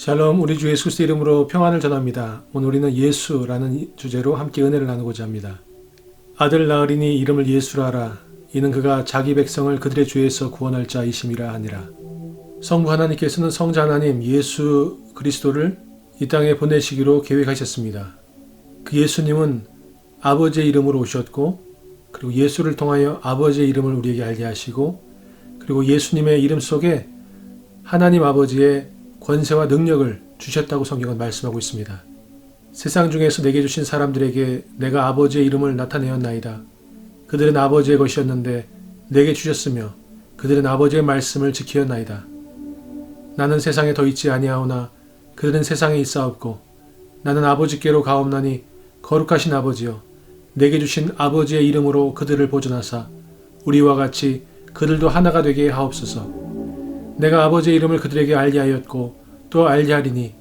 샬롬, 우리 주 예수 그리스도 이름으로 평안을 전합니다. 오늘 우리는 예수라는 주제로 함께 은혜를 나누고자 합니다. 아들 낳으리니 이름을 예수라 하라. 이는 그가 자기 백성을 그들의 죄에서 구원할 자이심이라 하니라. 성부 하나님께서는 성자 하나님 예수 그리스도를 이 땅에 보내시기로 계획하셨습니다. 그 예수님은 아버지의 이름으로 오셨고, 그리고 예수를 통하여 아버지의 이름을 우리에게 알게 하시고, 그리고 예수님의 이름 속에 하나님 아버지의 권세와 능력을 주셨다고 성경은 말씀하고 있습니다. 세상 중에서 내게 주신 사람들에게 내가 아버지의 이름을 나타내었나이다. 그들은 아버지의 것이었는데 내게 주셨으며 그들은 아버지의 말씀을 지키었나이다. 나는 세상에 더 있지 아니하오나 그들은 세상에 있사옵고 나는 아버지께로 가옵나니 거룩하신 아버지여 내게 주신 아버지의 이름으로 그들을 보존하사 우리와 같이 그들도 하나가 되게 하옵소서. 내가 아버지의 이름을 그들에게 알게 하였고 또 알게 하리니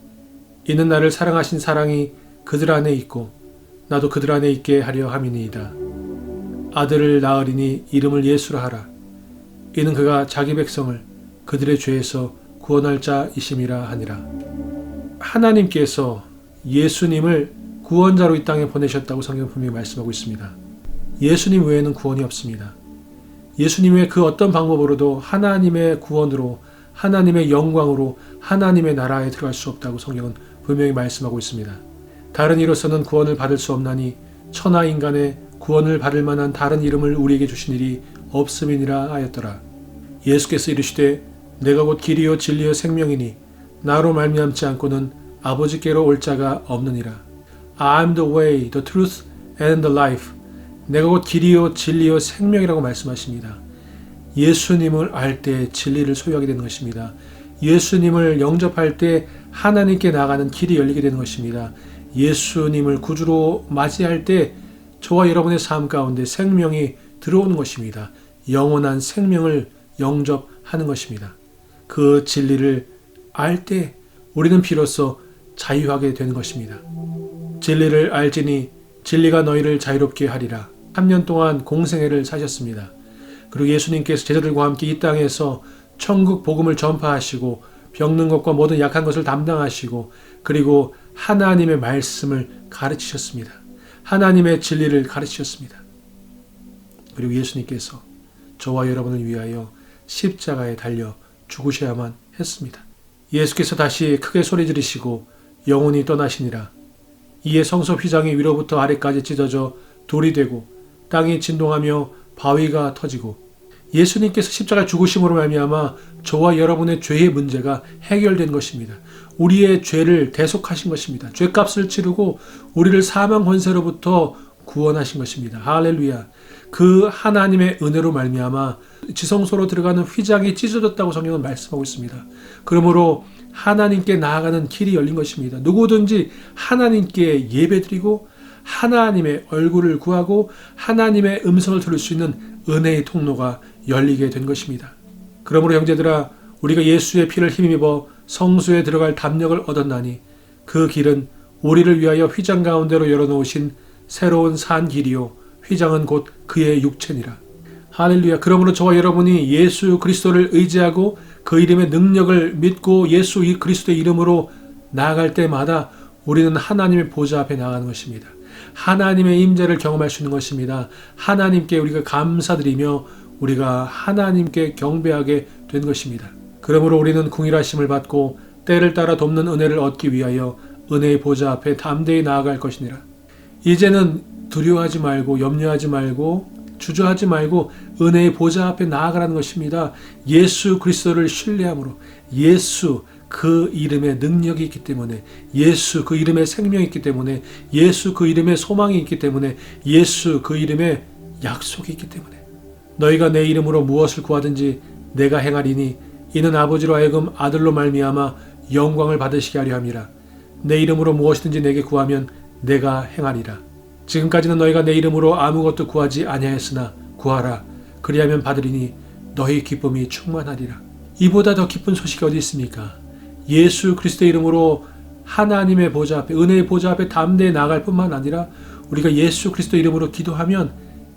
이는 나를 사랑하신 사랑이 그들 안에 있고 나도 그들 안에 있게 하려 함이니이다. 아들을 낳으리니 이름을 예수라 하라. 이는 그가 자기 백성을 그들의 죄에서 구원할 자이심이라 하니라. 하나님께서 예수님을 구원자로 이 땅에 보내셨다고 성경 분명히 말씀하고 있습니다. 예수님 외에는 구원이 없습니다. 예수님 외에 그 어떤 방법으로도 하나님의 구원으로, 하나님의 영광으로, 하나님의 나라에 들어갈 수 없다고 성경은 분명히 말씀하고 있습니다. 다른 이로서는 구원을 받을 수 없나니 천하 인간의 구원을 받을 만한 다른 이름을 우리에게 주신 일이 없음이니라 하였더라. 예수께서 이르시되 내가 곧 길이요 진리요 생명이니 나로 말미암지 않고는 아버지께로 올 자가 없느니라. I am the way, the truth and the life. 내가 곧 길이요 진리요 생명이라고 말씀하십니다. 예수님을 알 때 진리를 소유하게 되는 것입니다. 예수님을 영접할 때 하나님께 나가는 길이 열리게 되는 것입니다. 예수님을 구주로 맞이할 때 저와 여러분의 삶 가운데 생명이 들어오는 것입니다. 영원한 생명을 영접하는 것입니다. 그 진리를 알 때 우리는 비로소 자유하게 되는 것입니다. 진리를 알지니 진리가 너희를 자유롭게 하리라. 3년 동안 공생애를 사셨습니다. 그리고 예수님께서 제자들과 함께 이 땅에서 천국 복음을 전파하시고 병든 것과 모든 약한 것을 담당하시고 그리고 하나님의 말씀을 가르치셨습니다. 하나님의 진리를 가르치셨습니다. 그리고 예수님께서 저와 여러분을 위하여 십자가에 달려 죽으셔야만 했습니다. 예수께서 다시 크게 소리 지르시고 영혼이 떠나시니라. 이에 성소 휘장이 위로부터 아래까지 찢어져 돌이 되고 땅이 진동하며 바위가 터지고 예수님께서 십자가 죽으심으로 말미암아 저와 여러분의 죄의 문제가 해결된 것입니다. 우리의 죄를 대속하신 것입니다. 죄값을 치르고 우리를 사망 권세로부터 구원하신 것입니다. 할렐루야. 그 하나님의 은혜로 말미암아 지성소로 들어가는 휘장이 찢어졌다고 성경은 말씀하고 있습니다. 그러므로 하나님께 나아가는 길이 열린 것입니다. 누구든지 하나님께 예배드리고 하나님의 얼굴을 구하고 하나님의 음성을 들을 수 있는 은혜의 통로가 열리게 된 것입니다. 그러므로 형제들아 우리가 예수의 피를 힘입어 성소에 들어갈 담력을 얻었나니 그 길은 우리를 위하여 휘장 가운데로 열어놓으신 새로운 산 길이요 휘장은 곧 그의 육체니라. 할렐루야. 그러므로 저와 여러분이 예수 그리스도를 의지하고 그 이름의 능력을 믿고 예수 그리스도의 이름으로 나아갈 때마다 우리는 하나님의 보좌 앞에 나가는 것입니다. 하나님의 임재를 경험할 수 있는 것입니다. 하나님께 우리가 감사드리며 우리가 하나님께 경배하게 된 것입니다. 그러므로 우리는 궁일하심을 받고 때를 따라 돕는 은혜를 얻기 위하여 은혜의 보좌 앞에 담대히 나아갈 것이니라. 이제는 두려워하지 말고 염려하지 말고 주저하지 말고 은혜의 보좌 앞에 나아가라는 것입니다. 예수 그리스도를 신뢰함으로 예수 그 이름에 능력이 있기 때문에 예수 그 이름에 생명이 있기 때문에 예수 그 이름에 소망이 있기 때문에 예수 그 이름에 약속이 있기 때문에 너희가 내 이름으로 무엇을 구하든지 내가 행하리니 이는 아버지로 하여금 아들로 말미암아 영광을 받으시게 하려 함이라. 내 이름으로 무엇이든지 내게 구하면 내가 행하리라. 지금까지는 너희가 내 이름으로 아무것도 구하지 아니하였으나 구하라. 그리하면 받으리니 너희 기쁨이 충만하리라. 이보다 더 기쁜 소식이 어디 있습니까? 예수 그리스도의 이름으로 하나님의 보좌 앞에 은혜의 보좌 앞에 담대히 나아갈 뿐만 아니라 우리가 예수 그리스도 이름으로 기도하면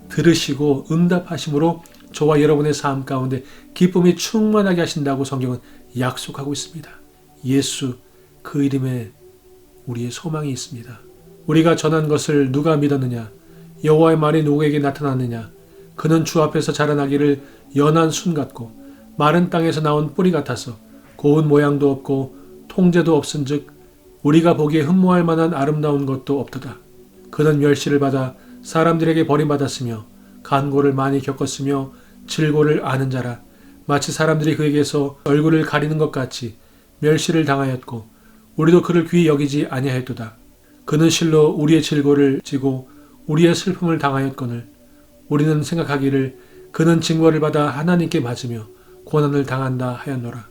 들으시고 응답하심으로 저와 여러분의 삶 가운데 기쁨이 충만하게 하신다고 성경은 약속하고 있습니다. 예수 그 이름에 우리의 소망이 있습니다. 우리가 전한 것을 누가 믿었느냐? 여호와의 말이 누구에게 나타났느냐? 그는 주 앞에서 자라나기를 연한 순 같고 마른 땅에서 나온 뿌리 같아서 고운 모양도 없고 통제도 없은즉 우리가 보기에 흠모할 만한 아름다운 것도 없도다. 그는 멸시를 받아 사람들에게 버림받았으며 간고를 많이 겪었으며 질고를 아는 자라. 마치 사람들이 그에게서 얼굴을 가리는 것 같이 멸시를 당하였고 우리도 그를 귀히 여기지 아니하였도다. 그는 실로 우리의 질고를 지고 우리의 슬픔을 당하였거늘 우리는 생각하기를 그는 징벌을 받아 하나님께 맞으며 고난을 당한다 하였노라.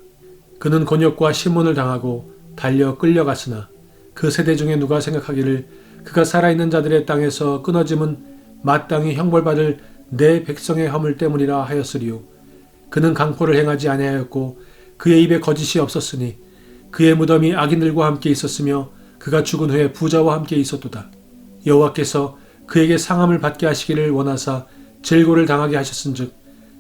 그는 곤욕과 심문을 당하고 달려 끌려갔으나 그 세대 중에 누가 생각하기를 그가 살아있는 자들의 땅에서 끊어짐은 마땅히 형벌받을 내 백성의 허물 때문이라 하였으리요. 그는 강포를 행하지 아니하였고 그의 입에 거짓이 없었으니 그의 무덤이 악인들과 함께 있었으며 그가 죽은 후에 부자와 함께 있었도다. 여호와께서 그에게 상함을 받게 하시기를 원하사 질고를 당하게 하셨은즉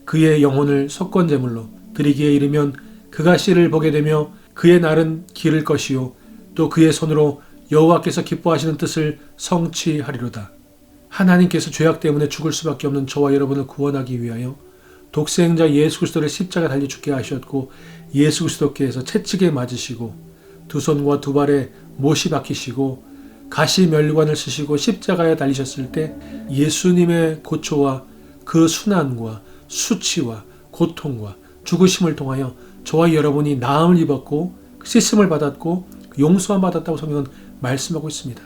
그의 영혼을 속건제물로 드리기에 이르면 그가 씨를 보게 되며 그의 날은 기를 것이요 또 그의 손으로 여호와께서 기뻐하시는 뜻을 성취하리로다. 하나님께서 죄악 때문에 죽을 수밖에 없는 저와 여러분을 구원하기 위하여 독생자 예수 그리스도를 십자가 달려 죽게 하셨고 예수 그리스도께서 채찍에 맞으시고 두 손과 두 발에 못이 박히시고 가시 멸관을 쓰시고 십자가에 달리셨을 때 예수님의 고초와 그 순환과 수치와 고통과 죽으심을 통하여 저와 여러분이 나음을 입었고 씻음을 받았고 용서함 받았다고 성경은 말씀하고 있습니다.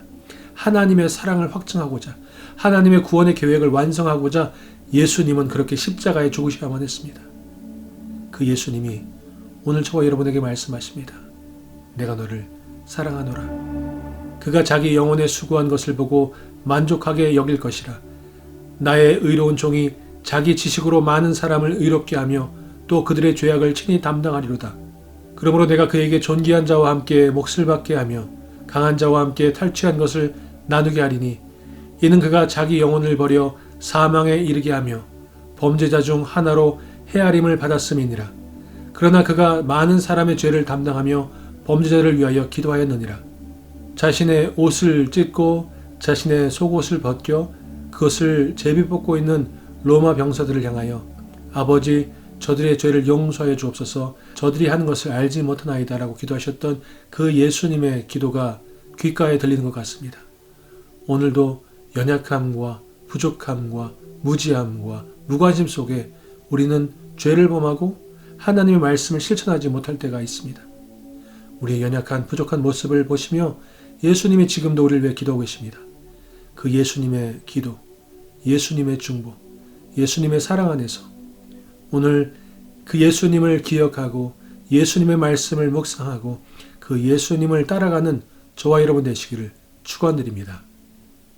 하나님의 사랑을 확증하고자 하나님의 구원의 계획을 완성하고자 예수님은 그렇게 십자가에 죽으셔야만 했습니다. 그 예수님이 오늘 저와 여러분에게 말씀하십니다. 내가 너를 사랑하노라. 그가 자기 영혼에 수고한 것을 보고 만족하게 여길 것이라. 나의 의로운 종이 자기 지식으로 많은 사람을 의롭게 하며 또 그들의 죄악을 친히 담당하리로다. 그러므로 내가 그에게 존귀한 자와 함께 몫을 받게 하며 강한 자와 함께 탈취한 것을 나누게 하리니 이는 그가 자기 영혼을 버려 사망에 이르게 하며 범죄자 중 하나로 헤아림을 받았음이니라. 그러나 그가 많은 사람의 죄를 담당하며 범죄자를 위하여 기도하였느니라. 자신의 옷을 찢고 자신의 속옷을 벗겨 그것을 제비 뽑고 있는 로마 병사들을 향하여 아버지 저들의 죄를 용서하여 주옵소서 저들이 하는 것을 알지 못하나이다 라고 기도하셨던 그 예수님의 기도가 귓가에 들리는 것 같습니다. 오늘도 연약함과 부족함과 무지함과 무관심 속에 우리는 죄를 범하고 하나님의 말씀을 실천하지 못할 때가 있습니다. 우리의 연약한 부족한 모습을 보시며 예수님이 지금도 우리를 위해 기도하고 계십니다. 그 예수님의 기도, 예수님의 중보, 예수님의 사랑 안에서 오늘 그 예수님을 기억하고 예수님의 말씀을 묵상하고 그 예수님을 따라가는 저와 여러분 되시기를 축원드립니다.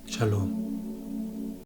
샬롬.